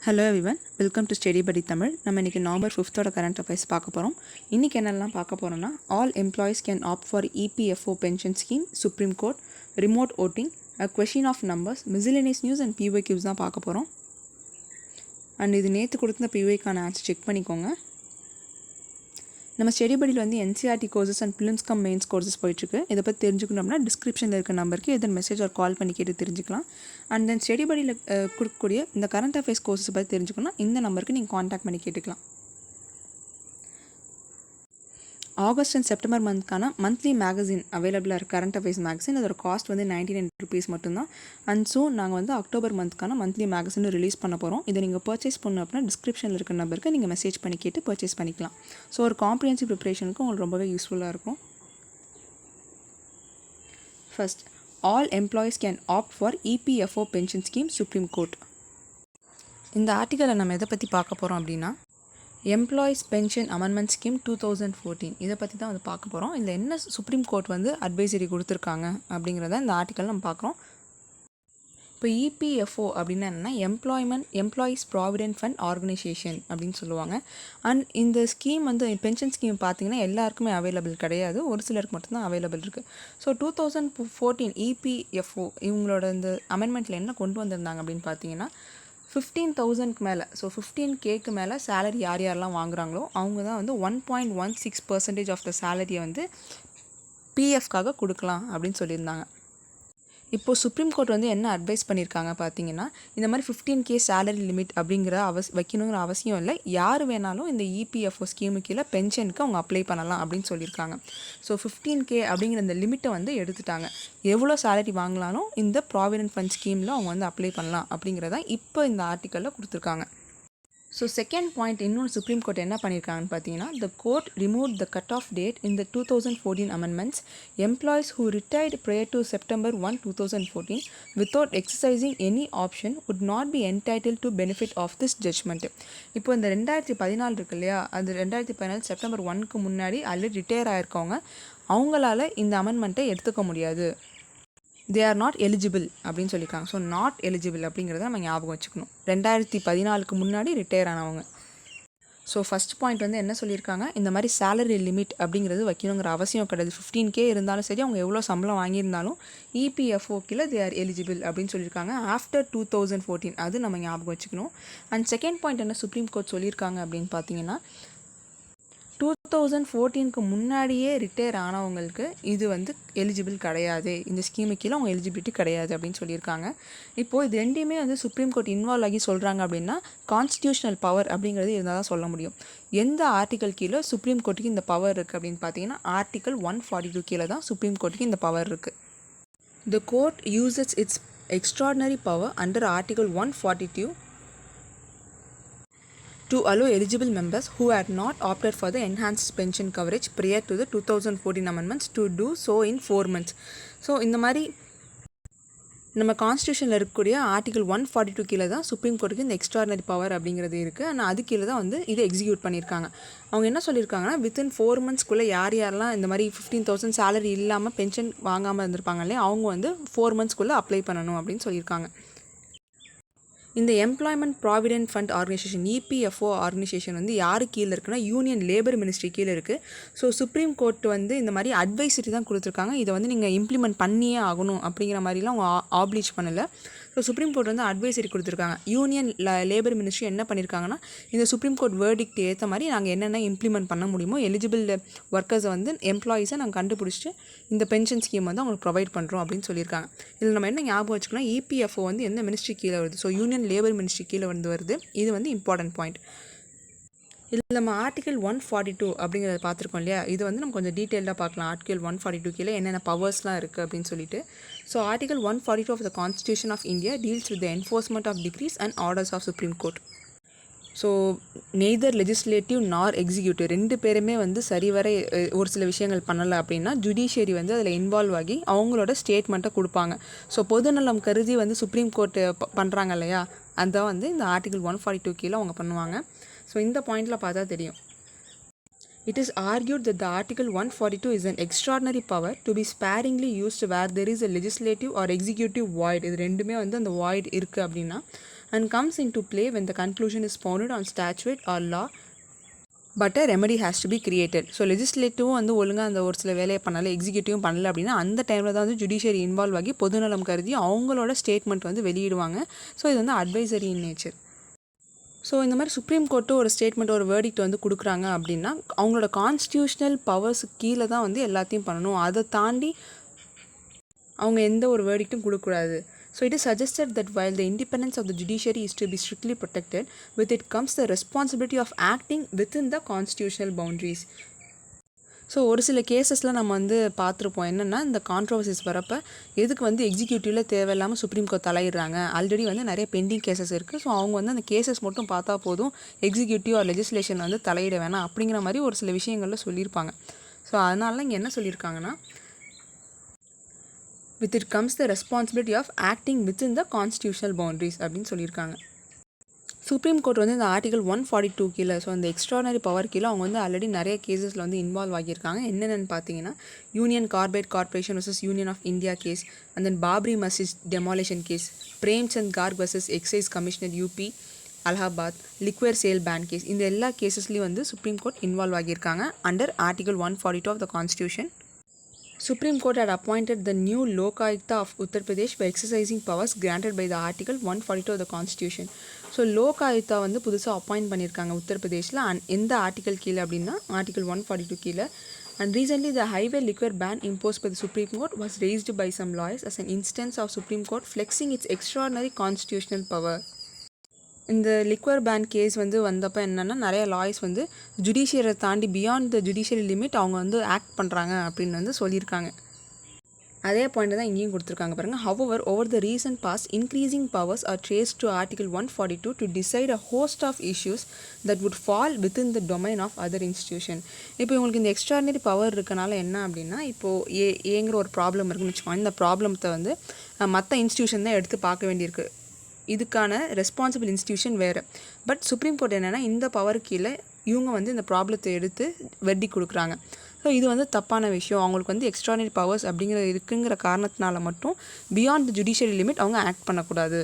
Hello everyone, welcome to Study Buddy Tamil. நம்ம இன்னைக்கு November 5th ஓட current affairs பார்க்க போறோம். இன்னைக்கு என்னெல்லாம் பார்க்க போறோம்னா all employees can opt for EPFO pension scheme, Supreme Court, remote voting, a question of numbers, miscellaneous news and PYQs தான் பார்க்க போறோம். அண்ட் இது நேற்று கொடுத்த PYக்கான ஆன்சர் செக் பண்ணிக்கோங்க. நம்ம ஸ்டடி படியில் வந்து NCERT courses and films come mains courses போயிட்டுருக்கு. இதை பற்றி தெரிஞ்சுக்கணும்னா டிஸ்கிரிப்ஷனில் இருக்க நம்பருக்கு எதன் மெசேஜ் ஒரு கால் பண்ணி கேட்டு தெரிஞ்சுக்கலாம். அண்ட் தென் ஸ்டடி படியில் கொடுக்கக்கூடிய இந்த கரண்ட் அஃபேர்ஸ் கோர்சஸ் பற்றி தெரிஞ்சுக்கணும்னா இந்த நம்பருக்கு நீங்கள் காண்டாக்ட் பண்ணி கேட்டுக்கலாம். ஆகஸ்ட் அண்ட் செப்டம்பர் மந்த்க்கான மந்த்லி மேகசின் அவைலபிளாக இருக்குது. கரண்ட் அஃபேர்ஸ் மேகசின் அதோட காஸ்ட் வந்து 99 rupees மட்டும்தான். அண்ட் ஸோ நாங்கள் வந்து அக்டோபர் மந்த்க்கான மந்த்லி மேகசின் ரிலீஸ் பண்ண போகிறோம். இதை நீங்கள் பர்ச்சேஸ் பண்ணணும் அப்படின்னா டிஸ்கிரிப்ஷனில் இருக்க நம்பருக்கு நீங்கள் மெசேஜ் பண்ணி கேட்டு பர்ச்சேஸ் பண்ணிக்கலாம். ஸோ ஒரு காம்ப்ரிஹென்சிவ் ப்ரிப்பரேஷனுக்கு உங்களுக்கு ரொம்பவே யூஸ்ஃபுல்லாக இருக்கும். First, all employees can opt for EPFO pension scheme, supreme court. இந்த ஆர்டிக்கலில் நம்ம எதை பற்றி பார்க்க போகிறோம் அப்படின்னா எம்ப்ளாயீஸ் பென்ஷன் அமெண்ட்மெண்ட் ஸ்கீம் 2014 இதை பற்றி தான் வந்து பார்க்க போகிறோம். இதில் என்ன சுப்ரீம் கோர்ட் வந்து அட்வைசரி கொடுத்துருக்காங்க அப்படிங்கிறத இந்த ஆர்டிக்கல் நம்ம பார்க்குறோம். இப்போ EPFO அப்படின்னா என்னென்னா எம்ப்ளாயீஸ் ப்ராவிடென்ட் ஃபண்ட் ஆர்கனைசேஷன் அப்படின்னு சொல்லுவாங்க. அண்ட் இந்த ஸ்கீம் வந்து பென்ஷன் ஸ்கீம் பார்த்திங்கன்னா எல்லாருக்குமே அவைலபிள் கிடையாது, ஒரு சிலருக்கு மட்டும்தான் அவைலபிள் இருக்குது. ஸோ 2014 EPFO இவங்களோட இந்த அமெண்ட்மெண்ட்டில் என்ன கொண்டு வந்திருந்தாங்க அப்படின்னு பார்த்தீங்கன்னா 15,000க்கு மேலே, ஸோ 15Kக்கு மேலே சேலரி யாரெல்லாம் வாங்குறாங்களோ அவங்க தான் வந்து 1.16% ஆஃப் த சேலரியை வந்து பிஎஃப்காக கொடுக்கலாம் அப்படின்னு சொல்லியிருந்தாங்க. இப்போது சுப்ரீம் கோர்ட் வந்து என்ன அட்வைஸ் பண்ணியிருக்காங்க பார்த்தீங்கன்னா இந்த மாதிரி 15K சேலரி லிமிட் அப்படிங்கிற வைக்கணுங்கிற அவசியம் இல்லை, யார் வேணாலும் இந்த EPFO ஸ்கீமு கீழே பென்ஷனுக்கு அவங்க அப்ளை பண்ணலாம் அப்படின்னு சொல்லியிருக்காங்க. ஸோ 15K அப்படிங்கிற இந்த லிமிட்டை வந்து எடுத்துட்டாங்க. எவ்வளோ சேலரி வாங்கலாலும் இந்த ப்ராவிடென்ட் ஃபண்ட் ஸ்கீமில் அவங்க வந்து அப்ளை பண்ணலாம் அப்படிங்கிறதான் இப்போ இந்த ஆர்டிக்கலில் கொடுத்துருக்காங்க. ஸோ செகண்ட் பாயிண்ட், இன்னொன்று சுப்ரீம் கோர்ட் என்ன பண்ணியிருக்காங்கன்னு பார்த்தீங்கன்னா the court remove the cut off date in the 2014 amendments. Employees who retired prayer to September 1, 2014 without exercising any option would not be entitled to benefit of this judgment. இப்போ இந்த 2014 இருக்கு இல்லையா, அது 2014 September 1க்கு முன்னாடி ஆல்ரெடி ரிட்டையர் ஆகிருக்கவங்க அவங்களால இந்த அமெண்ட்மெண்ட்டை எடுத்துக்க முடியாது. தே ஆர் நாட் எலிஜிபிள் அப்படின்னு சொல்லியிருக்காங்க. ஸோ நாட் எலிஜிபிள் அப்படிங்கிறத நம்ம ஞாபகம் வச்சுக்கணும். 2014க்கு முன்னாடி ரிட்டையர் ஆனவங்க. ஸோ ஃபஸ்ட் பாயிண்ட் வந்து என்ன சொல்லியிருக்காங்க, இந்த மாதிரி சேலரி லிமிட் அப்படிங்கிறது வைக்கணுங்கிற அவசியம் கிடையாது. 15K இருந்தாலும் சரி, அவங்க எவ்வளோ சம்பளம் வாங்கியிருந்தாலும் EPFO கீழே தே ஆர் எலிஜிபிள் அப்படின்னு சொல்லியிருக்காங்க ஆஃப்டர் 2014. அது நம்ம ஞாபகம் வச்சுக்கணும். அண்ட் செகண்ட் பாயிண்ட் என்ன சுப்ரீம் கோர்ட் சொல்லியிருக்காங்க அப்படின்னு பார்த்தீங்கன்னா 2014க்கு முன்னாடியே ரிட்டையர் ஆனவங்களுக்கு இது வந்து எலிஜிபிள் கிடையாது, இந்த ஸ்கீமு கீழே அவங்க எலிஜிபிலிட்டி கிடையாது அப்படின்னு சொல்லியிருக்காங்க. இப்போது இது ரெண்டையுமே வந்து சுப்ரீம் கோர்ட் இன்வால்வ் ஆகி சொல்கிறாங்க அப்படின்னா கான்ஸ்டியூஷனல் பவர் அப்படிங்கிறது இருந்தால் தான் சொல்ல முடியும். எந்த ஆர்டிக்கல் கீழே சுப்ரீம் கோர்ட்டுக்கு இந்த பவர் இருக்குது அப்படின்னு பார்த்தீங்கன்னா ஆர்டிக்கல் 142 கீழே தான் சுப்ரீம் கோர்ட்டுக்கு இந்த பவர் இருக்குது. The court uses it's extraordinary power under article 142 to allow eligible members who had not opted for the enhanced pension coverage prior to the 2014 amendments to do so in 4 months. So இந்த மாதிரி நம்ம கான்ஸ்டியூஷனில் இருக்கக்கூடிய article 142 கீழே தான் supreme கோர்ட்டுக்கு இந்த extraordinary power அப்படிங்கிறது இருக்குது. ஆனால் அது கீழே தான் வந்து இதை எக்ஸிக்யூட் பண்ணியிருக்காங்க. அவங்க என்ன சொல்லியிருக்காங்கன்னா வித்தின் 4 monthsக்குள்ளே யாரெல்லாம் இந்த மாதிரி 15,000 சேலரி இல்லாமல் பென்ஷன் வாங்காமல் இருந்திருப்பாங்க இல்லையா, அவங்க வந்து 4 monthsக்குள்ளே அப்ளை பண்ணணும் அப்படின்னு சொல்லியிருக்காங்க. இந்த employment provident fund organisation EPFO organisation வந்து யாரு கீழே இருக்குன்னா யூனியன் லேபர் மினிஸ்ட்ரி கீழே இருக்குது. ஸோ சுப்ரீம் கோர்ட் வந்து இந்த மாதிரி அட்வைசரி தான் கொடுத்துருக்காங்க. இதை வந்து நீங்கள் இம்ப்ளிமெண்ட் பண்ணியே ஆகணும் அப்படிங்கிற மாதிரிலாம் அவங்க ஆப்ளிச் பண்ணலை. ஸோ சுப்ரீம் கோர்ட் வந்து அட்வைசரி கொடுத்துருக்காங்க. யூனியன் லேபர் மினிஸ்ட்ரி என்ன பண்ணியிருக்காங்கன்னா இந்த சுப்ரீம் கோர்ட் வேர்டிக்ட் ஏற்ற மாதிரி நாங்கள் என்னென்ன இம்ப்ளிமெண்ட் பண்ண முடியுமோ எலிஜிபிள் ஒர்க்கர்ஸை வந்து எம்ப்ளாயீஸை நாங்கள் கண்டுபிடிச்சிட்டு இந்த பென்ஷன் ஸ்கீம் வந்து அவங்களுக்கு ப்ரொவைட் பண்ணுறோம் அப்படின்னு சொல்லியிருக்காங்க. இதில் நம்ம என்ன ஞாபகம் வச்சுக்கலாம், EPFO வந்து எந்த மினிஸ்ட்ரி கீழே வருது, ஸோ யூனியன் லேபர் மினிஸ்ட்ரி கீழே வந்து வருது. இது வந்து இம்பார்ட்டன்ட் பாயிண்ட். இதில் நம்ம ஆர்டிகல் 142 அப்படிங்கிறத பார்த்துருக்கோம் இல்லையா, இது வந்து நம்ம கொஞ்சம் டீட்டெயிலாக பார்க்கலாம். ஆர்டிகல் 142 கீழே என்னென்ன பவர்ஸ்லாம் இருக்குது அப்படின்னு சொல்லிட்டு. So article 142 of the constitution of India deals with the enforcement of decrees and orders of supreme court. So neither legislative nor executive ரெண்டு பேருமே வந்து சரிவர ஒரு சில விஷயங்கள் பண்ணலை அப்படின்னா ஜுடிஷியரி வந்து அதில் இன்வால்வ் ஆகி அவங்களோட ஸ்டேட்மெண்ட்டை கொடுப்பாங்க. ஸோ பொதுநலம் கருதி வந்து சுப்ரீம் கோர்ட்டு பண்ணுறாங்க இல்லையா, அதான் வந்து இந்த ஆர்டிகல் 142 கீழே அவங்க பண்ணுவாங்க. ஸோ இந்த பாயிண்டில் பார்த்தா தெரியும். It is argued that the Article 142 is an extraordinary power to be sparingly used where there is a legislative or executive void. இது ரெண்டுமே வந்து அந்த void இருக்குது அப்படின்னா and comes into play when the conclusion is founded on statute or law but a remedy has to be created. So லெஜிஸ்லேட்டிவும் வந்து ஒழுங்காக அந்த ஒரு சில வேலையை பண்ணலை, எக்ஸிக்யூட்டிவும் பண்ணல அப்படின்னா அந்த டைமில் தான் வந்து ஜுடிஷியரி இன்வால்வ் ஆகி பொதுநலம் கருதி அவங்களோட ஸ்டேட்மெண்ட் வந்து வெளியிடுவாங்க. ஸோ இது வந்து அட்வைசரி இன் நேச்சர். ஸோ இந்த மாதிரி சுப்ரீம் கோர்ட்டு ஒரு ஸ்டேட்மெண்ட் ஒரு வேர்டிக்ட் வந்து கொடுக்குறாங்க அப்படின்னா அவங்களோட கான்ஸ்டியூஷனல் பவர்ஸுக்கு கீழே தான் வந்து எல்லாத்தையும் பண்ணணும். அதை தாண்டி அவங்க எந்த ஒரு வேர்டிக்ட்டும் கொடுக்கக்கூடாது. So it is suggested that while the independence of the judiciary is to be strictly protected, with it comes the responsibility of acting within the constitutional boundaries. So ஒரு சில கேசஸில் நம்ம வந்து பார்த்துருப்போம் என்னென்னா, இந்த கான்ட்ரவர்சிஸ் வரப்போ எதுக்கு வந்து எக்ஸிக்யூட்டிவில் தேவையில்லாமல் சுப்ரீம் கோர்ட் தலையிடுறாங்க. ஆல்ரெடி வந்து நிறைய பெண்டிங் கேசஸ் இருக்குது. ஸோ அவங்க வந்து அந்த கேசஸ் மட்டும் பார்த்தா போதும், எக்ஸிக்யூட்டிவ் ஆர் லெஜிஸ்லேஷன் வந்து தலையிட வேணாம் அப்படிங்கிற மாதிரி ஒரு சில விஷயங்களில் சொல்லியிருப்பாங்க. ஸோ அதனால இங்கே என்ன சொல்லியிருக்காங்கன்னா, with it comes the responsibility of acting within the constitutional boundaries அப்படின்னு சொல்லியிருக்காங்க. சுப்ரீம் கோர்ட் வந்து இந்த ஆர்டிகல் 142 கீழே, ஸோ அந்த எக்ஸ்ட்ரானரி பவர் கீழே அவங்க வந்து ஆல்ரெடி நிறைய கேசஸில் வந்து இன்வால்வ் ஆகியிருக்காங்க. என்னென்னு பார்த்தீங்கன்னா, Union Carbide Corporation versus Union of India case, and then Babri Masjid demolition case, Premchand Garg versus excise commissioner UP Allahabad, liquor sale ban case, இந்த எல்லா கேசஸ்லேயும் வந்து சுப்ரீம் கோர்ட் இன்வால்வ் ஆகியிருக்காங்க under article 142 of the constitution. Supreme Court had appointed the new Lokayukta of Uttar Pradesh by exercising powers granted by the Article 142 of the Constitution. So Lokayukta வந்து புதுசாக appoint பண்ணியிருக்காங்க உத்தரப்பிரதேஷில். எந்த article கீழே அப்படின்னா article 142 கீழே. And recently the highway liquor ban imposed by the Supreme Court was raised by some lawyers as an instance of Supreme Court flexing its extraordinary constitutional power. இந்த liquor pan case வந்து வந்தப்போ என்னென்னா, நிறைய lawyers வந்து ஜுடிஷியரை தாண்டி beyond the judiciary limit அவங்க வந்து act பண்ணுறாங்க அப்படின்னு வந்து சொல்லியிருக்காங்க. அதே பாயிண்ட் தான் இங்கேயும் கொடுத்துருக்காங்க பாருங்கள். However over the recent past increasing powers are trace to article 142 to decide a host of issues that would fall within the domain of other institution. இப்போ இவங்களுக்கு இந்த எக்ஸ்ட்ராடினரி பவர் இருக்கனால என்ன அப்படின்னா, இப்போது ஏங்கிற ஒரு ப்ராப்ளம் இருக்குன்னு வச்சுக்கோங்க. இந்த ப்ராப்ளத்தை வந்து மற்ற இன்ஸ்டியூஷன் தான் எடுத்து பார்க்க வேண்டியிருக்கு. இதுக்கான ரெஸ்பான்சிபிள் இன்ஸ்டியூஷன் வேறு. பட் சுப்ரீம் கோர்ட் என்னென்னா, இந்த பவர் கீழே இவங்க வந்து இந்த ப்ராப்ளத்தை எடுத்து வெட்டி கொடுக்குறாங்க. ஸோ இது வந்து தப்பான விஷயம். அவங்களுக்கு வந்து எக்ஸ்ட்ராடினரி பவர்ஸ் அப்படிங்கிற இருக்குங்கிற காரணத்தினால மட்டும் பியாண்ட் த ஜுடிஷியரி லிமிட் அவங்க ஆக்ட் பண்ணக்கூடாது.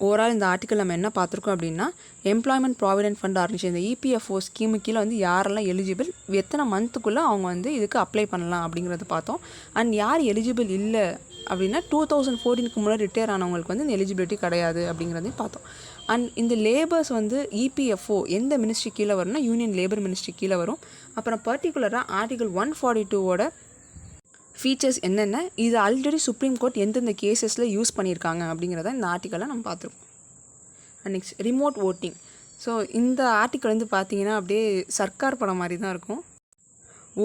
ஓவரால் இந்த ஆர்டிக்கல் நம்ம என்ன பார்த்துருக்கோம் அப்படின்னா, எம்ப்ளாய்மெண்ட் ப்ராவிடென்ட் ஃபண்ட் ஆர்கனைசேஷன் இந்த இபிஎஃப்ஓ ஸ்கீமு கீழே வந்து யாரெல்லாம் எலிஜிபிள், எத்தனை மந்த்துக்குள்ளே அவங்க வந்து இதுக்கு அப்ளை பண்ணலாம் அப்படிங்கிறத பார்த்தோம். அண்ட் யார் எலிஜிபிள் இல்லை அப்படின்னா 2014க்கு முன்னாடி ரிட்டையர் ஆனவங்களுக்கு வந்து இந்த எலிஜிபிலிட்டி கிடையாது அப்படிங்கிறதையும் பார்த்தோம். அண்ட் இந்த லேபர்ஸ் வந்து இபிஎஃப்ஓ எந்த மினிஸ்ட்ரி கீழே வரும்னா யூனியன் லேபர் மினிஸ்ட்ரி கீழே வரும். அப்புறம் பர்டிகுலராக ஆர்டிகல் 142ஓட ஃபீச்சர்ஸ் என்னென்ன, இது ஆல்ரெடி சுப்ரீம் கோர்ட் எந்தெந்த கேசஸில் யூஸ் பண்ணியிருக்காங்க அப்படிங்கிறத இந்த ஆர்டிக்கலில் நம்ம பார்த்துருக்கோம். And next remote voting. So இந்த ஆர்டிக்கல் வந்து பார்த்திங்கன்னா அப்படியே சர்க்கார் படம் மாதிரி தான் இருக்கும்.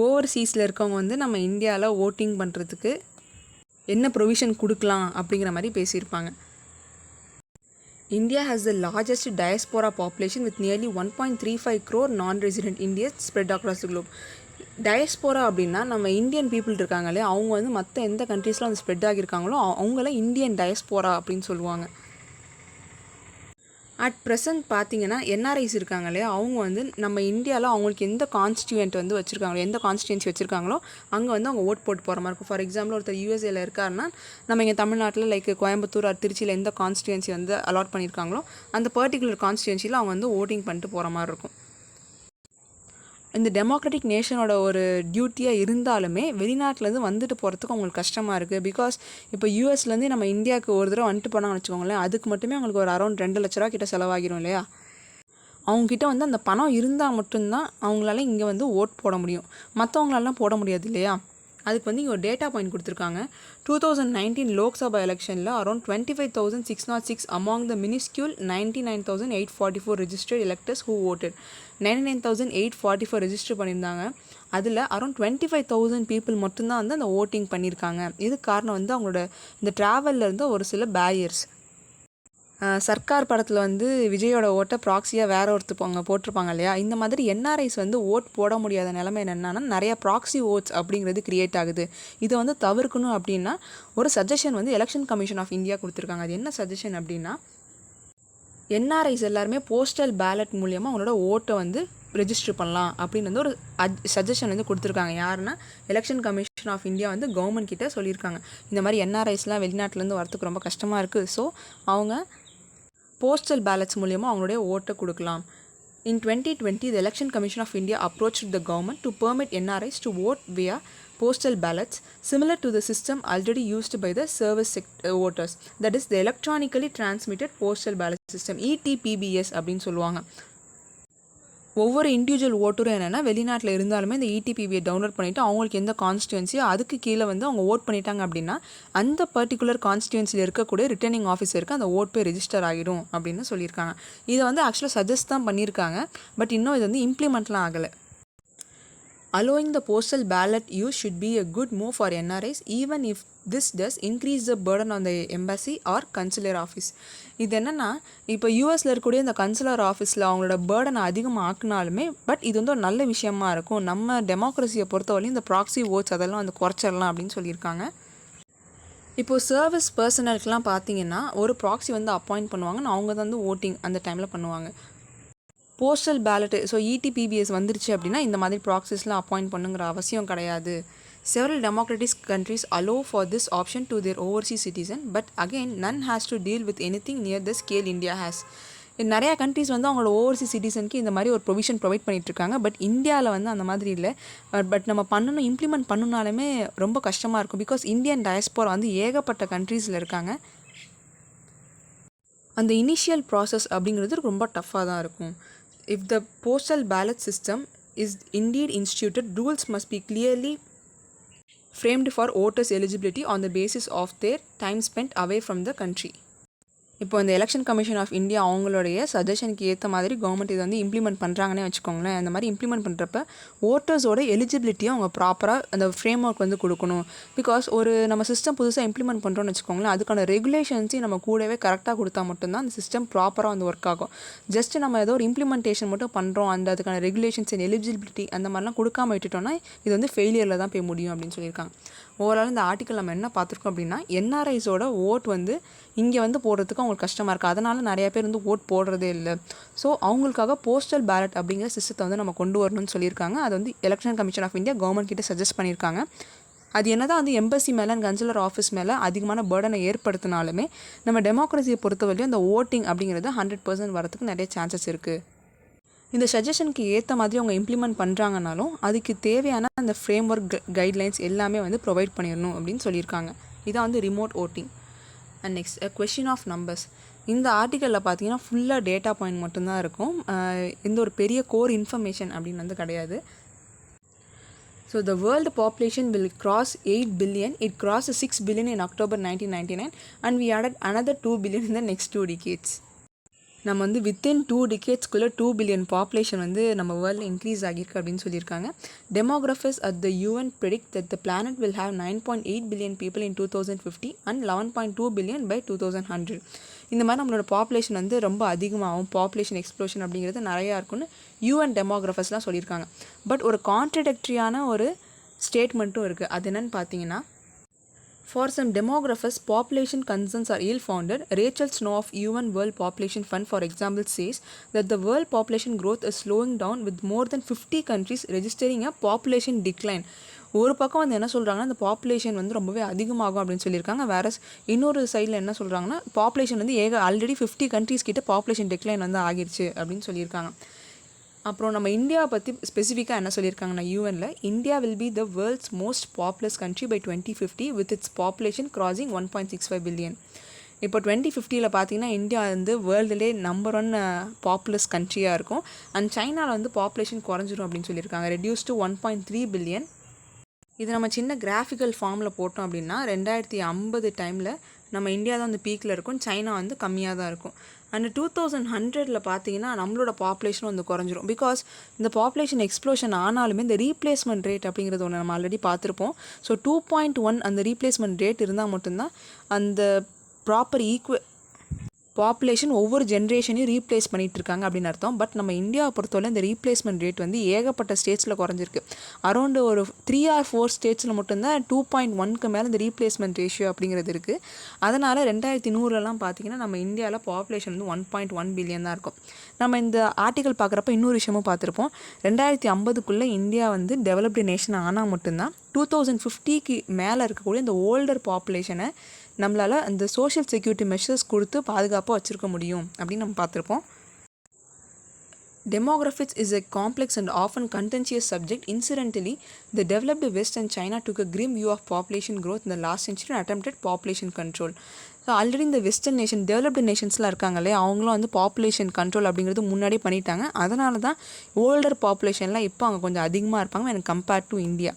ஓவர்சீஸில் இருக்கவங்க வந்து நம்ம இந்தியாவில் ஓட்டிங் பண்ணுறதுக்கு என்ன ப்ரொவிஷன் கொடுக்கலாம் அப்படிங்கிற மாதிரி பேசியிருப்பாங்க. India has the largest diaspora population with nearly 1.35 crore non-resident Indians spread across the globe. Diaspora அப்படின்னா நம்ம இந்தியன் பீப்புள் இருக்காங்களே, அவங்க வந்து மற்ற எந்த கண்ட்ரீஸில் வந்து ஸ்ப்ரெட் ஆகியிருக்காங்களோ அவங்கள இந்தியன் டயஸ்போரா அப்படின்னு சொல்லுவாங்க. அட் ப்ரெசன்ட் பார்த்தீங்கன்னா என்ஆர்ஐஸ் இருக்காங்களே, அவங்க வந்து நம்ம இந்தியாவில் அவங்களுக்கு எந்த கான்ஸ்டியூயன்ட் வந்து வச்சுருக்காங்களோ, எந்த கான்ஸ்டியூன்சி வச்சுருக்காங்களோ அங்கே வந்து அவங்க ஓட் போட்டு போகிற மாதிரி இருக்கும். ஃபார் எக்ஸாம்பிள் ஒருத்தர் யூஎஸ்ஏல இருக்காருன்னா, நம்ம இங்கே தமிழ்நாட்டில் லைக் கோயம்புத்தூர் திருச்சியில் எந்த கான்ஸ்டியூன்சி வந்து அலாட் பண்ணியிருக்காங்களோ அந்த பர்டிகுலர் கான்ஸ்டியூன்சியில் அவங்க வந்து ஓட்டிங் பண்ணிட்டு போகிற மாதிரி இருக்கும். இந்த டெமோக்ராட்டிக் நேஷனோட ஒரு டியூட்டியாக இருந்தாலுமே வெளிநாட்டிலேருந்து வந்துட்டு போகிறதுக்கு அவங்களுக்கு கஷ்டமாக இருக்குது. பிகாஸ் இப்போ யூஎஸ்லேருந்து நம்ம இந்தியாவுக்கு ஒரு தடவை வந்துட்டு போனாங்கன்னு வச்சுக்கோங்களேன், அதுக்கு மட்டுமே அவங்களுக்கு ஒரு அரௌண்ட் 2 லட்ச ரூபா கிட்ட செலவாகிடும் இல்லையா. அவங்கக்கிட்ட வந்து அந்த பணம் இருந்தால் மட்டும்தான் அவங்களால இங்கே வந்து ஓட் போட முடியும், மற்றவங்களாலாம் போட முடியாது இல்லையா. அதுக்கு வந்து இங்கே ஒரு டேட்டா பாயிண்ட் கொடுத்துருக்காங்க. 2019 லோக்சபா எலெக்ஷனில் around 25,606 among the minuscule 99,844 registered electors who voted. 99,844 register பண்ணியிருந்தாங்க. அதில் அரௌண்ட் 25,000 பீப்புள் மட்டும்தான் வந்து அந்த ஓட்டிங் பண்ணியிருக்காங்க. இது காரணம் வந்து அவங்களோட இந்த ட்ராவலில் இருந்த ஒரு சில பேரியர்ஸ். சர்க்கார் படத்தில் வந்து விஜயோட ஓட்டை ப்ராக்ஸியாக வேற ஒருத்தவங்க போட்டிருப்பாங்க இல்லையா. இந்த மாதிரி என்ஆர்ஐஸ் வந்து ஓட் போட முடியாத நிலைமை என்னென்னா, நிறையா ப்ராக்ஸி ஓட்ஸ் அப்படிங்கிறது க்ரியேட் ஆகுது. இதை வந்து தவிர்க்கணும் அப்படின்னா ஒரு சஜஷன் வந்து எலெக்ஷன் கமிஷன் ஆஃப் இந்தியா கொடுத்துருக்காங்க. அது என்ன சஜஷன் அப்படின்னா, என்ஆர்ஐஸ் எல்லாருமே போஸ்டல் பேலட் மூலியமாக அவங்களோட ஓட்டை வந்து ரெஜிஸ்டர் பண்ணலாம் அப்படின்னு வந்து ஒரு சஜஷன் வந்து கொடுத்துருக்காங்க. யாருன்னா election commission commission of India வந்து கவர்மெண்ட் கிட்ட சொல்லியிருக்காங்க. இந்த மாதிரி என்ஆர்ஐஸ்லாம் வெளிநாட்டிலேருந்து வரத்துக்கு ரொம்ப கஷ்டமாக இருக்குது. ஸோ அவங்க போஸ்டல் பேலட்ஸ் மூலியமாக அவங்களுடைய ஓட்டை கொடுக்கலாம். In 2020, the Election Commission of India approached the government to permit NRIs to vote via postal ballots, similar to the system already used by the service voters. That is the electronically transmitted postal ballot system, ETPBS அப்படின்னு சொல்லுவாங்க. ஒவ்வொரு individual ஓட்டரும் என்னென்னா வெளிநாட்டில் இருந்தாலுமே இந்த இடிபிபியை download பண்ணிவிட்டு அவங்களுக்கு எந்த கான்ஸ்டியூன்சியோ அதுக்கு கீழே வந்து அவங்க ஓட் பண்ணிட்டாங்க அப்படின்னா அந்த பர்டிகுலர் கான்ஸ்டியூன்சியில் இருக்கக்கூடிய ரிட்டர்னிங் ஆஃபீஸருக்கு அந்த ஓட் போய் ரெஜிஸ்டர் ஆகிடும் அப்படின்னு சொல்லியிருக்காங்க. இதை வந்து ஆக்சுவலாக சஜஸ்ட் தான் பண்ணியிருக்காங்க, பட் இன்னும் இது வந்து இம்ப்ளிமெண்ட்லாம் ஆகலை. Allowing the postal ballot use should be a good move for NRIs, even if this does increase the burden on the embassy or consular office. இது என்னென்னா இப்போ யூஎஸில் இருக்கக்கூடிய இந்த கன்சுலர் ஆஃபீஸில் அவங்களோட பேர்டனை அதிகமாக ஆக்குனாலுமே பட் இது வந்து ஒரு நல்ல விஷயமா இருக்கும். நம்ம டெமோக்ரஸியை பொறுத்தவரையும் இந்த ப்ராக்ஸி ஓட்ஸ் அதெல்லாம் வந்து குறைச்சிடலாம் அப்படின்னு சொல்லியிருக்காங்க. இப்போது சர்வீஸ் பர்சனலுக்குலாம் பார்த்தீங்கன்னா ஒரு ப்ராக்ஸி வந்து அப்பாயிண்ட் பண்ணுவாங்க, அவங்க தான் வந்து ஓட்டிங் அந்த டைமில் பண்ணுவாங்க. போஸ்டல் பேலட்டு ஸோ இடிபிபிஎஸ் வந்துருச்சு அப்படின்னா இந்த மாதிரி ப்ராக்ஸிஸ்லாம் அப்பாயிண்ட் பண்ணுங்கிற அவசியம் கிடையாது. Several democratic countries allow for this option to their overseas citizen, but again none has to deal with anything near the scale India has. நிறையா கண்ட்ரிஸ் வந்து அவங்களோட ஓவர்சீஸ் சிட்டிசனுக்கு இந்த மாதிரி ஒரு ப்ரொவிஷன் ப்ரொவைட் பண்ணிகிட்ருக்காங்க. பட் இந்தியாவில் வந்து அந்த மாதிரி இல்லை. பட் நம்ம பண்ணணும் இம்ப்ளிமெண்ட் பண்ணணுனாலுமே ரொம்ப கஷ்டமாக இருக்கும். பிகாஸ் இந்தியன் டயஸ்போரா வந்து ஏகப்பட்ட கண்ட்ரீஸில் இருக்காங்க. அந்த இனிஷியல் ப்ராசஸ் அப்படிங்கிறது ரொம்ப டஃப்பாக தான் இருக்கும். If the postal ballot system is indeed instituted, rules must be clearly framed for voters' eligibility on the basis of their time spent away from the country. இப்போ இந்த எலெக்ஷன் கமிஷன் ஆஃப் இந்தியா அவங்களுடைய சஜஷனுக்கு ஏற்ற மாதிரி government இதை வந்து implement பண்ணுறாங்கன்னே வச்சுக்கோங்களேன். அந்த மாதிரி இம்ப்ளிமெண்ட் பண்ணுறப்ப ஓட்டர்ஸோட எலிஜிபிலிட்டியை அவங்க ப்ராப்பராக அந்த ஃப்ரேம் ஒர்க் வந்து கொடுக்கணும். பிகாஸ் ஒரு நம்ம சிஸ்டம் புதுசாக இம்ப்ளிமெண்ட் பண்ணுறோன்னு வச்சுக்கோங்களேன், அதுக்கான ரெகுலேஷன்ஸையும் நம்ம கூடவே கரெக்டாக கொடுத்தா மட்டும்தான் அந்த சிஸ்டம் ப்ராப்பராக வந்து ஒர்க் ஆகும். ஜஸ்ட் நம்ம ஏதோ ஒரு இம்ப்ளிமெண்டேஷன் மட்டும் பண்ணுறோம், அதுக்கான ரெகுலேஷன்ஸ் அண்ட் எலிஜிபிலிட்டி அந்த மாதிரிலாம் கொடுக்காம விட்டுட்டோம்னா இது வந்து ஃபெயிலியரில் தான் போய் முடியும் அப்படின்னு சொல்லியிருக்காங்க. ஓவரால் இந்த ஆர்டிக்கல் நம்ம என்ன பார்த்துருக்கோம் அப்படின்னா என்ஆர்ஐஸோட ஓட் வந்து இங்கே வந்து போடுறதுக்கு அவங்களுக்கு கஷ்டமாக இருக்குது. அதனால் நிறையா பேர் வந்து ஓட் போடுறதே இல்லை. ஸோ அவங்களுக்காக போஸ்டல் பேலட் அப்படிங்கிற சிஸ்டத்தை வந்து நம்ம கொண்டு வரணும்னு சொல்லியிருக்காங்க. அது வந்து election commission of India government கிட்ட சஜஸ்ட் பண்ணியிருக்காங்க. அது என்ன தான் வந்து எம்பசி மேலே அண்ட் கன்சுலர் ஆஃபீஸ் மேலே அதிகமான பேர்டனை ஏற்படுத்தினாலுமே நம்ம டெமோக்ரஸியை பொறுத்தவரையும் அந்த ஓட்டிங் அப்படிங்கிறது 100% வரதுக்கு நிறைய சான்சஸ் இருக்குது. இந்த சஜஷனுக்கு ஏற்ற மாதிரி அவங்க இம்ப்ளிமெண்ட் பண்ணுறாங்கனாலும் அதுக்கு தேவையான அந்த ஃப்ரேம் ஒர்க் கைட்லைன்ஸ் எல்லாமே வந்து ப்ரொவைட் பண்ணிடணும் அப்படின்னு சொல்லியிருக்காங்க. இதான் வந்து remote voting. And next question of numbers. இந்த ஆர்டிக்கலில் பார்த்தீங்கன்னா ஃபுல்லாக டேட்டா பாயிண்ட் மட்டும்தான் இருக்கும். எந்த ஒரு பெரிய கோர் இன்ஃபர்மேஷன் அப்படின்னு வந்து கிடையாது. So the world population will cross 8 billion. It crossed 6 billion in October 1999 and we added another 2 billion in the next 2 decades. நம்ம வந்து வித்தின் 2 டிகேட்ஸ்குள்ளே 2 பில்லியன் பாப்புலேஷன் வந்து நம்ம வேர்ல்டில் இன்க்ரீஸ் ஆகியிருக்கு அப்படின்னு சொல்லியிருக்காங்க. Demographers at the UN predict that the planet will have 9.8 billion people in 2050 and 11.2 billion by 2100. இந்த மாதிரி நம்மளோட பாப்புலேஷன் வந்து ரொம்ப அதிகமாகும், பாப்புலேஷன் எக்ஸ்ப்ளோஷன் அப்படிங்கிறது நிறையா இருக்குன்னு யூஎன் டெமோகிராஃபர்ஸ்லாம் சொல்லியிருக்காங்க. பட் ஒரு கான்ட்ரடிக்டரியான ஒரு ஸ்டேட்மெண்ட்டும் இருக்குது. அது என்னன்னு பார்த்தீங்கன்னா, for some demographers, population concerns are ill-founded. Rachel Snow of UN World Population Fund, for example, says that the world population growth is slowing down with more than 50 countries registering a population decline. ஒரு பக்கம் வந்து என்ன சொல்கிறாங்கன்னா இந்த population வந்து ரொம்பவே அதிகமாகும் அப்படின்னு சொல்லியிருக்காங்க. வேற இன்னொரு சைடில் என்ன சொல்கிறாங்கன்னா பாப்புலேஷன் வந்து ஆல்ரெடி 50 கண்ட்ரீஸ் கிட்ட பாப்புலேஷன் டிக்ளைன் வந்து ஆகிடுச்சு அப்படின்னு சொல்லியிருக்காங்க. அப்புறம் நம்ம இந்தியாவை பற்றி ஸ்பெசிஃபிக்காக என்ன சொல்லியிருக்காங்கன்னா யூஎனில் India will be the world's most populous country by 2050 with its population crossing 1.65 billion. இப்போ 2050 பார்த்தீங்கன்னா இந்தியா வந்து வேர்ல்டுலே நம்பர் 1 பாப்புலஸ் கண்ட்ரியாக இருக்கும். அண்ட் சைனாவில் வந்து பாப்புலேஷன் குறைஞ்சிரும் அப்படின்னு சொல்லியிருக்காங்க, ரெடியூஸ் டு 1.3 பில்லியன். இது நம்ம சின்ன கிராஃபிக்கல் ஃபார்மில் போட்டோம் அப்படின்னா 2050 டைமில் நம்ம இந்தியா தான் வந்து பீக்கில் இருக்கும், சைனா வந்து கம்மியாக தான் இருக்கும். அண்ட் 2100 பார்த்தீங்கன்னா நம்மளோட பாப்புலேஷனும் வந்து குறைஞ்சிரும். பிகாஸ் இந்த பாப்புலேஷன் எக்ஸ்ப்ளோஷன் ஆனாலுமே இந்த ரீப்ளேஸ்மெண்ட் ரேட் அப்படிங்கிறது ஒன்று நம்ம ஆல்ரெடி பார்த்துருப்போம். ஸோ 2.1 அந்த ரீப்ளேஸ்மெண்ட் ரேட் இருந்தால் மட்டும்தான் அந்த ப்ராப்பர் பாப்புலேஷன் ஒவ்வொரு ஜென்ரேஷனையும் ரீப்ளேஸ் பண்ணிகிட்டு இருக்காங்க அப்படின்னு அர்த்தம். பட் நம்ம இந்தியாவை பொறுத்தவரை இந்த ரீப்ளேஸ்மெண்ட் ரேட் வந்து ஏகப்பட்ட ஸ்டேட்ஸில் குறைஞ்சிருக்கு. அரௌண்டு ஒரு 3 or 4 ஸ்டேட்ஸில் மட்டும்தான் 2.1க்கு மேலே இந்த ரீப்ளேஸ்மெண்ட் ரேஷியோ அப்படிங்கிறது இருக்குது. அதனால் 2100 பார்த்திங்கன்னா நம்ம இந்தியாவில் பாப்புலேஷன் வந்து 1.1 பில்லியன் தான் இருக்கும். நம்ம இந்த ஆர்டிக்கல் பார்க்குறப்ப இன்னொரு விஷயமும் பார்த்துருப்போம். 2050க்குள்ளே இந்தியா வந்து டெவலப்டு நேஷன் ஆனால் மட்டும்தான் 2050க்கு மேலே இருக்கக்கூடிய இந்த ஓல்டர் பாப்புலேஷனை நம்மளால் அந்த சோஷியல் செக்யூரிட்டி மெஷர்ஸ் கொடுத்து பாதுகாப்பாக வச்சுருக்க முடியும் அப்படின்னு நம்ம பார்த்துருப்போம். Demographics is a complex and often contentious subject. Incidentally, the developed West and China took a grim view of population growth in the last century and attempted population control. So already இந்த western nation developed நேஷன்ஸ்லாம் இருக்காங்களே அவங்களும் வந்து population control அப்படிங்கிறது முன்னாடியே பண்ணிட்டாங்க. அதனால தான் older பாப்புலேஷன்லாம் இப்போ அங்கே கொஞ்சம் அதிகமாக இருப்பாங்க எனக்கு கம்பேர்ட் டு இந்தியா.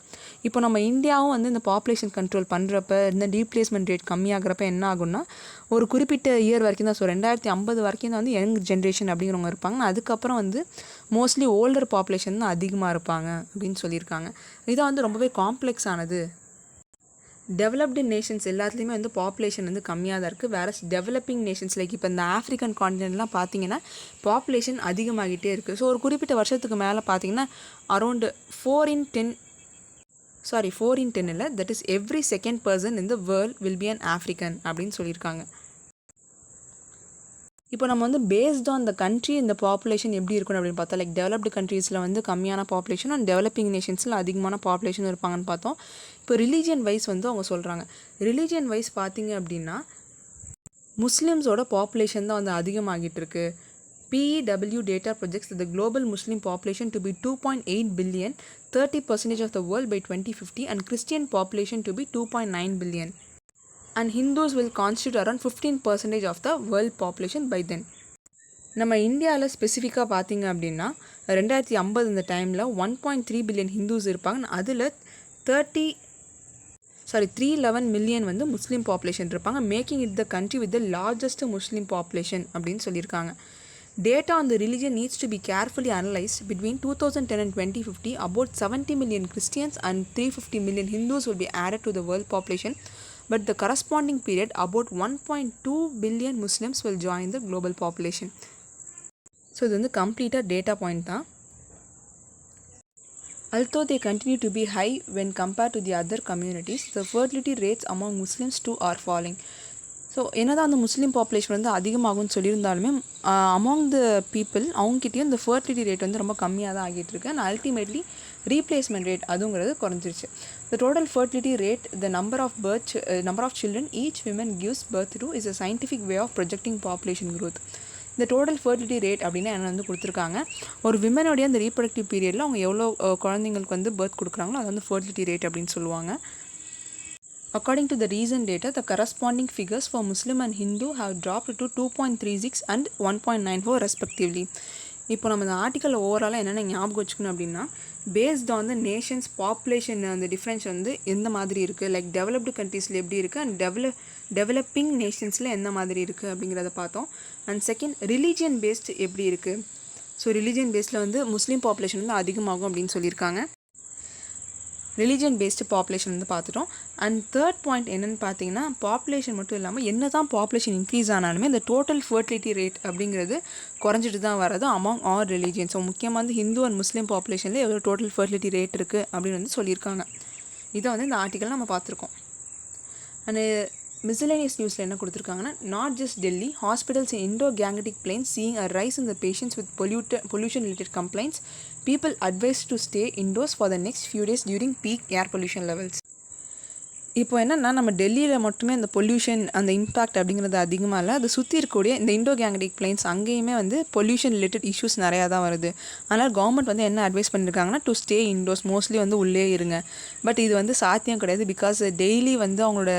இப்போ நம்ம இந்தியாவும் வந்து இந்த பாப்புலேஷன் கண்ட்ரோல் பண்ணுறப்ப இந்த ரீப்ளேஸ்மெண்ட் ரேட் கம்மியாகிறப்ப என்ன ஆகும்னா ஒரு குறிப்பிட்ட இயர் வரைக்கும் தான், ஸோ 2050 வரைக்கும் தான் வந்து யங் ஜென்ரேஷன் அப்படிங்கிறவங்க இருப்பாங்க. அதுக்கப்புறம் வந்து மோஸ்ட்லி ஓல்டர் பாப்புலேஷன் தான் அதிகமாக இருப்பாங்க அப்படின்னு சொல்லியிருக்காங்க. இதான் வந்து ரொம்பவே காம்ப்ளெக்ஸ் ஆனது. டெவலப்டு நேஷன்ஸ் எல்லாத்துலேயுமே வந்து பாப்புலேஷன் வந்து கம்மியாக தான் இருக்குது. வேறு டெவலப்பிங் நேஷன்ஸ் லைக் இப்போ இந்த ஆஃப்ரிக்கன் கான்டினென்ட்லாம் பார்த்தீங்கன்னா பாப்புலேஷன் அதிகமாகிட்டே இருக்குது. ஸோ ஒரு குறிப்பிட்ட வருஷத்துக்கு மேலே பார்த்தீங்கன்னா அரௌண்டு 4 in 10 இல்லை, that is every second person in the world will be an African அப்படின்னு சொல்லியிருக்காங்க. இப்போ நம்ம வந்து பேஸ்ட் ஆன் த கண்ட்ரி இந்த பாப்புலேஷன் எப்படி இருக்கணும் அப்படின்னு பார்த்தா லைக் டெவலப்டு கண்ட்ரீஸில் வந்து கம்மியான பாப்புலேஷன் அண்ட் டெவலப்பிங் நேஷன்ஸில் அதிகமான பாப்புலேஷன் இருப்பாங்கன்னு பார்த்தோம். இப்போ ரிலீஜியன் வைஸ் வந்து அவங்க சொல்கிறாங்க. ரிலீஜியன் வைஸ் பார்த்தீங்க அப்படின்னா முஸ்லீம்ஸோட பாப்புலேஷன் தான் வந்து அதிகமாகிட்டு இருக்கு. PEW data projects that the global Muslim population to be 2.8 billion, 30% of the world by 2050, and Christian population to be 2.9 billion. And Hindus will constitute around 15% of the world population by then. நம்ம இந்தியாவில் ஸ்பெசிஃபிக்காக பார்த்திங்க அப்படின்னா 2050 இந்த டைமில் 1.3 billion Hindus இருப்பாங்க. அதில் 311 million வந்து முஸ்லீம் பாப்புலேஷன் இருப்பாங்க, making it the country with the largest Muslim population அப்படின்னு சொல்லியிருக்காங்க. Data on the religion needs to be carefully analyzed. Between 2010 and 2050, about 70 million Christians and 350 million Hindus will be added to the world population. But the corresponding period, about 1.2 billion Muslims will join the global population. So, this is a complete data point. Although they continue to be high when compared to the other communities, the fertility rates among Muslims too are falling. So என்னதான் அந்த முஸ்லீம் population வந்து அதிகமாகும்னு சொல்லியிருந்தாலுமே among the people அவங்ககிட்டயும் இந்த fertility rate வந்து ரொம்ப கம்மியாக தான் ஆகிட்டு இருக்கு. அண்ட் அல்டிமேட்லி ரீப்ளேஸ்மெண்ட் ரேட் அதுங்கிறது குறைஞ்சிருச்சு. The total fertility rate the number of children each women gives birth to is a scientific way of projecting population growth. இந்த டோட்டல் ஃபர்டிலிட்டி ரேட் அப்படின்னா என்ன வந்து கொடுத்துருக்காங்க. ஒரு விமனுடைய அந்த ரீப்ரொடக்டிவ் பீரியடில் அவங்க எவ்வளோ குழந்தைங்களுக்கு வந்து பர்த் கொடுக்குறாங்களோ அது வந்து ஃபர்டிலிட்டி ரேட் அப்படின்னு சொல்லுவாங்க. According to the recent data, the corresponding figures for Muslim and Hindu have dropped to 2.36 and 1.94 respectively. இப்போ நம்ம இந்த ஆர்டிக்கலில் ஓவராலாக என்னென்ன ஞாபகம் வச்சுக்கணும் அப்படின்னா based on the Nations population அந்த டிஃப்ரென்ஸ் வந்து எந்த மாதிரி இருக்குது, லைக் டெவலப்டு கண்ட்ரீஸில் எப்படி இருக்குது அண்ட் டெவலப்பிங் நேஷன்ஸில் எந்த மாதிரி இருக்குது அப்படிங்கிறத பார்த்தோம். அண்ட் செகண்ட் ரிலீஜியன் பேஸ்ட் எப்படி இருக்குது. ஸோ ரிலீஜியன் பேஸ்டில் வந்து முஸ்லீம் பாப்புலேஷன் வந்து அதிகமாகும் அப்படின்னு சொல்லியிருக்காங்க. ரிலீஜியன் பேஸ்டு பாப்புலேஷன் வந்து பார்த்துட்டோம். அண்ட் தேர்ட் பாயிண்ட் என்னென்னு பார்த்தீங்கன்னா பாப்புலேஷன் மட்டும் இல்லாமல் என்ன தான் பாப்புலேஷன் இன்க்ரீஸ் ஆனாலுமே இந்த டோட்டல் ஃபர்டிலிட்டி ரேட் அப்படிங்கிறது குறைஞ்சிட்டு தான் வரது அமாங் ஆல் ரிலீஜியன்ஸ். ஸோ முக்கியமாக வந்து ஹிந்து அண்ட் முஸ்லீம் பாப்புலேஷனில் எவ்வளோ டோட்டல் ஃபர்டிலிட்டி ரேட் இருக்குது அப்படின்னு வந்து சொல்லியிருக்காங்க. இதை வந்து இந்த ஆர்டிக்கல் நம்ம பார்த்துருக்கோம். அண்ட் மிஸ்லேனியஸ் நியூஸில் என்ன கொடுத்துருக்காங்கன்னா not just Delhi, hospitals in Indo Gangetic plains seeing a rise in the patients with pollution related complaints. People advised to stay indoors for the next few days during peak air pollution levels. இப்போ என்னென்னா நம்ம டெல்லியில் மட்டுமே அந்த pollution அந்த impact அப்படிங்கிறது அதிகமாக இல்லை, அது சுற்றி இருக்கக்கூடிய இந்த இண்டோ கேங்கடிக் பிளைன்ஸ் அங்கேயுமே வந்து பொல்யூஷன் ரிலேட்டட் இஷ்யூஸ் நிறையா தான் வருது. அதனால் கவர்மெண்ட் வந்து என்ன அட்வைஸ் பண்ணியிருக்காங்கன்னா டு ஸ்டே இண்டோர்ஸ், மோஸ்ட்லி வந்து உள்ளே இருங்க. பட் இது வந்து சாத்தியம் கிடையாது. பிகாஸ் டெய்லி வந்து அவங்களோட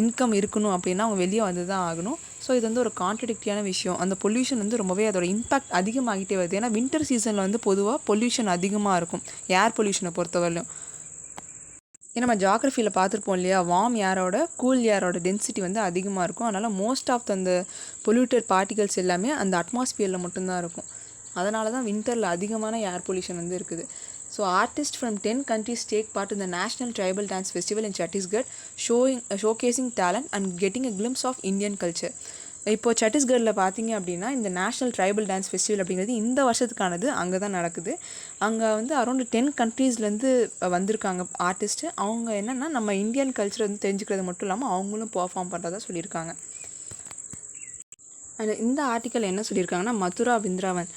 இன்கம் இருக்கணும் அப்படின்னா அவங்க வெளியே வந்து தான் ஆகணும். ஸோ இது வந்து ஒரு கான்ட்ரடிக்டியான விஷயம். அந்த பொல்யூஷன் வந்து ரொம்பவே அதோட இம்பாக்ட் அதிகமாகிட்டே வருது. ஏன்னா வின்டர் சீசனில் வந்து பொதுவாக பொல்யூஷன் அதிகமாக இருக்கும் ஏர் பொல்யூஷனை பொறுத்தவரையிலும். ஏன்னா நம்ம ஜாகிரஃபியில் பார்த்துருப்போம் இல்லையா, வார்ம் ஏரோட கூல் ஏரோட டென்சிட்டி வந்து அதிகமாக இருக்கும். அதனால் மோஸ்ட் ஆஃப் அந்த பொல்யூட்டட் பார்ட்டிகல்ஸ் எல்லாமே அந்த அட்மாஸ்பியரில் மட்டும்தான் இருக்கும். அதனால தான் வின்டரில் அதிகமான ஏர் பொல்யூஷன் வந்து இருக்குது. So artists from 10 countries take part in the National Tribal Dance Festival in Chhattisgarh, showcasing talent and getting a glimpse of Indian culture. இப்போது சத்தீஸ்கரில் பார்த்தீங்க அப்படின்னா இந்த நேஷ்னல் ட்ரைபல் டான்ஸ் ஃபெஸ்டிவல் அப்படிங்கிறது இந்த வருஷத்துக்கானது அங்கே தான் நடக்குது. அங்கே வந்து அரௌண்ட் 10 கண்ட்ரீஸ்லேருந்து வந்திருக்காங்க ஆர்டிஸ்ட்டு. அவங்க என்னென்னா நம்ம இந்தியன் கல்ச்சர் வந்து தெரிஞ்சுக்கிறது மட்டும் இல்லாமல் அவங்களும் பெர்ஃபார்ம் பண்ணுறதா சொல்லியிருக்காங்க. அண்ட் இந்த ஆர்டிக்கல் என்ன சொல்லியிருக்காங்கன்னா மதுரா விருந்தாவன்.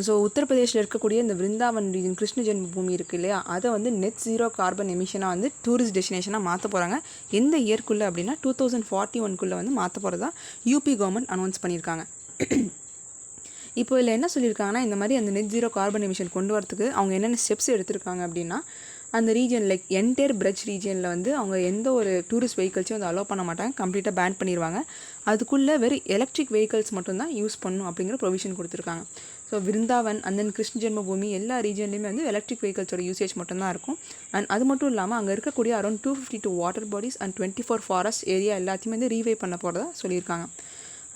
ஸோ உத்தரப்பிரதேசில் இருக்கக்கூடிய இந்த விருந்தாவன் ரீஜன் கிருஷ்ண ஜென்ம பூமி இருக்குது இல்லையா, அதை வந்து நெட் ஜீரோ கார்பன் எமிஷனாக வந்து டூரிஸ்ட் டெஸ்டினேஷனாக மாற்ற போகிறாங்க. எந்த இயர்க்குள்ளே அப்படின்னா 2041 வந்து மாற்ற போகிறதா யூபி கவர்மெண்ட் அனௌன்ஸ் பண்ணியிருக்காங்க. இப்போ இதில் என்ன சொல்லியிருக்காங்கன்னா இந்த மாதிரி அந்த நெட் ஜீரோ கார்பன் எமிஷன் கொண்டு வரதுக்கு அவங்க என்னென்ன ஸ்டெப்ஸ் எடுத்திருக்காங்க அப்படின்னா, அந்த ரீஜன் லைக் என்டையர் பிரட்ஜ் ரீஜனில் வந்து அவங்க எந்த ஒரு டூரிஸ்ட் வெஹிக்கல்ஸையும் வந்து அலோவ் பண்ண மாட்டாங்க, கம்ப்ளீட்டாக பேன் பண்ணிடுவாங்க. அதுக்குள்ளே வெறும் எலக்ட்ரிக் வெஹிக்கல்ஸ் மட்டும்தான் யூஸ் பண்ணணும் அப்படிங்கிற ப்ரொவிஷன் கொடுத்துருக்காங்க. So Vrindavan and then Krishna Janmabhoomi எல்லா ரீஜன்லேயுமே வந்து எலக்ட்ரிக் வெஹிக்கல்ஸோட யூசேஜ் மட்டும்தான் இருக்கும். அண்ட் அது மட்டும் இல்லாமல் அங்கே இருக்கக்கூடிய around 252 water bodies and 24 forest area எல்லாத்தையுமே வந்து ரீவைவ் பண்ண போகிறதா சொல்லியிருக்காங்க.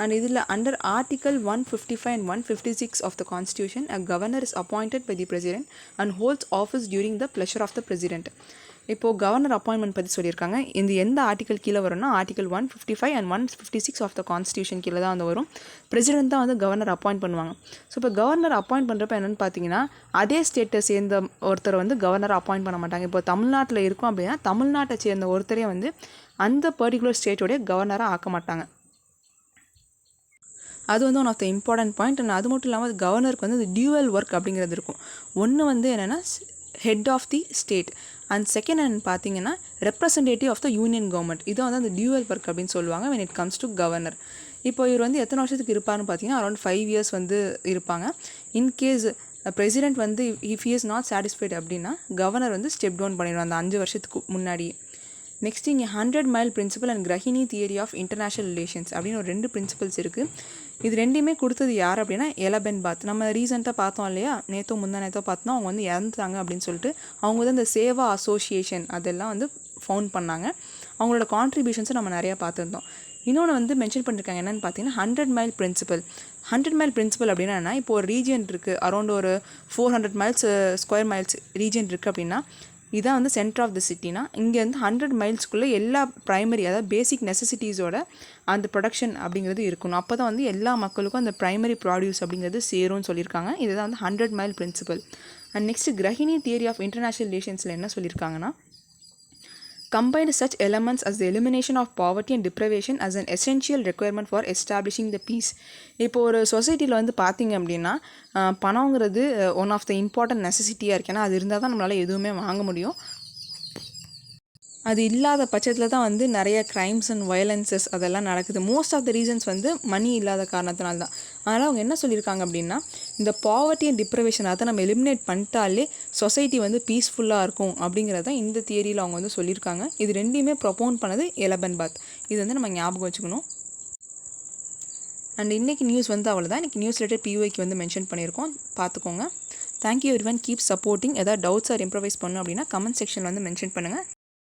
And இதில் under Article 155 and 156 of the Constitution, a governor is appointed by the President and holds office during the pleasure of the President. இப்போது கவர்னர் அப்பாயின்மெண்ட் பற்றி சொல்லியிருக்காங்க. இந்த எந்த ஆர்டிக்கல் கீழே வரும்னா Article 155 and 156 of the constitution கீழே தான் வந்து வரும். பிரசிடென்ட் தான் வந்து கவர்னர் அப்பாயிண்ட் பண்ணுவாங்க. ஸோ இப்போ கவர்னர் அப்பாயிண்ட் பண்ணுறப்ப என்னென்னு பார்த்தீங்கன்னா, அதே ஸ்டேட்டை சேர்ந்த ஒருத்தரை வந்து கவர்னர் அப்பாயிண்ட் பண்ண மாட்டாங்க. இப்போ தமிழ்நாட்டில் இருக்கும் அப்படின்னா தமிழ்நாட்டை சேர்ந்த ஒருத்தரே வந்து அந்த பர்டிகுலர் ஸ்டேட்டோடைய கவர்னராக ஆக்க மாட்டாங்க. அது வந்து one of the important point. And அது மட்டும் இல்லாமல் கவர்னருக்கு வந்து டியூவல் ஒர்க் அப்படிங்கிறது இருக்கும். ஒன்று வந்து என்னென்னா head of the state and second என்னென்னு பார்த்தீங்கன்னா representative of the union government. இதை வந்து அந்த டியூவல் ஒர்க் அப்படின்னு சொல்லுவாங்க when it comes to governor. இப்போ இவர் வந்து எத்தனை வருஷத்துக்கு இருப்பார்னு பார்த்தீங்கன்னா அரௌண்ட் 5 years வந்து இருப்பாங்க. இன்கேஸ் பிரசிடென்ட் வந்து if he is not satisfied அப்படின்னா கவர்னர் வந்து ஸ்டெப் டவுன் பண்ணிடுவாங்க அந்த 5 வருஷத்துக்கு முன்னாடியே. நெக்ஸ்ட் இங்கே 100 மைல் பிரின்சிபல் அண்ட் கிரஹினி தியரி ஆஃப் இன்டர்நேஷ்னல் ரிலேஷன்ஸ் அப்படின்னு ஒரு 2 பிரின்சிபல்ஸ் இருக்குது. இது ரெண்டுமே கொடுத்தது யார் அப்படின்னா எலபென்பாத். நம்ம ரீசெண்டாக பார்த்தோம் இல்லையா, நேத்தோ பார்த்தோம் அவங்க வந்து இறந்துட்டாங்க அப்படின்னு சொல்லிட்டு. அவங்க வந்து அந்த சேவா அசோசியேஷன் அதெல்லாம் வந்து ஃபவுண்ட் பண்ணாங்க. அவங்களோட கான்ட்ரிபியூஷன்ஸை நம்ம நிறையா பார்த்துருந்தோம். இன்னொன்று வந்து மென்ஷன் பண்ணியிருக்காங்க என்னென்னு பார்த்தீங்கன்னா 100 மைல் பிரின்சிபல். 100 மைல் பிரின்சிபல் அப்படின்னா இப்போ ஒரு ரீஜன் இருக்குது, அரௌண்ட் ஒரு 400 மைல்ஸ் ஸ்கொயர் மைல்ஸ் ரீஜன் இருக்குது அப்படின்னா இதான் வந்து சென்டர் ஆஃப் த சிட்டினா இங்கேருந்து 100 மைல்ஸ்க்குள்ளே எல்லா ப்ரைமரி அதாவது பேசிக் நெசசிட்டிஸோட அந்த ப்ரொடக்ஷன் அப்படிங்கிறது இருக்கணும். அப்போ தான் வந்து எல்லா மக்களுக்கும் அந்த ப்ரைமரி ப்ராடியூஸ் அப்படிங்கிறது சேரும்னு சொல்லியிருக்காங்க. இதுதான் வந்து 100 மைல் பிரின்சிபல். அண்ட் நெக்ஸ்ட் கிரஹினி தியரி ஆஃப் இன்டர்நேஷ்னல் ரிலேஷன்ஸில் என்ன சொல்லியிருக்காங்கன்னா, combined such elements as the elimination of poverty and deprivation as an essential requirement for establishing the peace. இப்போ ஒரு சொசைட்டியில் வந்து பார்த்திங்க அப்படின்னா பணங்கிறது ஒன் ஆஃப் த இம்பார்ட்டன்ட் நெசசிட்டியாக இருக்குது. ஏன்னா அது இருந்தால் தான் நம்மளால் எதுவுமே வாங்க முடியும். அது இல்லாத பட்சத்தில் தான் வந்து நிறைய க்ரைம்ஸ் அண்ட் வயலன்சஸ் அதெல்லாம் நடக்குது. மோஸ்ட் ஆஃப் த ரீசன்ஸ் வந்து மணி இல்லாத காரணத்தினால தான். அதனால் அவங்க என்ன சொல்லியிருக்காங்க அப்படின்னா இந்த பாவர்ட்டி அண்ட் டிப்ரவேஷன் அதை நம்ம எலிமினேட் பண்ணிட்டாலே சொசைட்டி வந்து பீஸ்ஃபுல்லாக இருக்கும் அப்படிங்கிறத இந்த தியரியில் அவங்க வந்து சொல்லியிருக்காங்க. இது ரெண்டையுமே ப்ரொபோன் பண்ணது எலபென்பாத். இது வந்து நம்ம ஞாபகம் வச்சுக்கணும். அண்ட் இன்றைக்கி நியூஸ் வந்து அவ்வளோதான். இன்றைக்கி நியூஸ் ரிலேட்டட் பியூஐக்கு வந்து மென்ஷன் பண்ணியிருக்கோம், பார்த்துக்கோங்க. Thank you everyone, keep supporting. எதாவது டவுட்ஸ் ஆர் இம்ப்ரவைஸ் பண்ணணும் அப்படின்னா கமெண்ட் செக்ஷனில் வந்து மென்ஷன் பண்ணுங்கள்.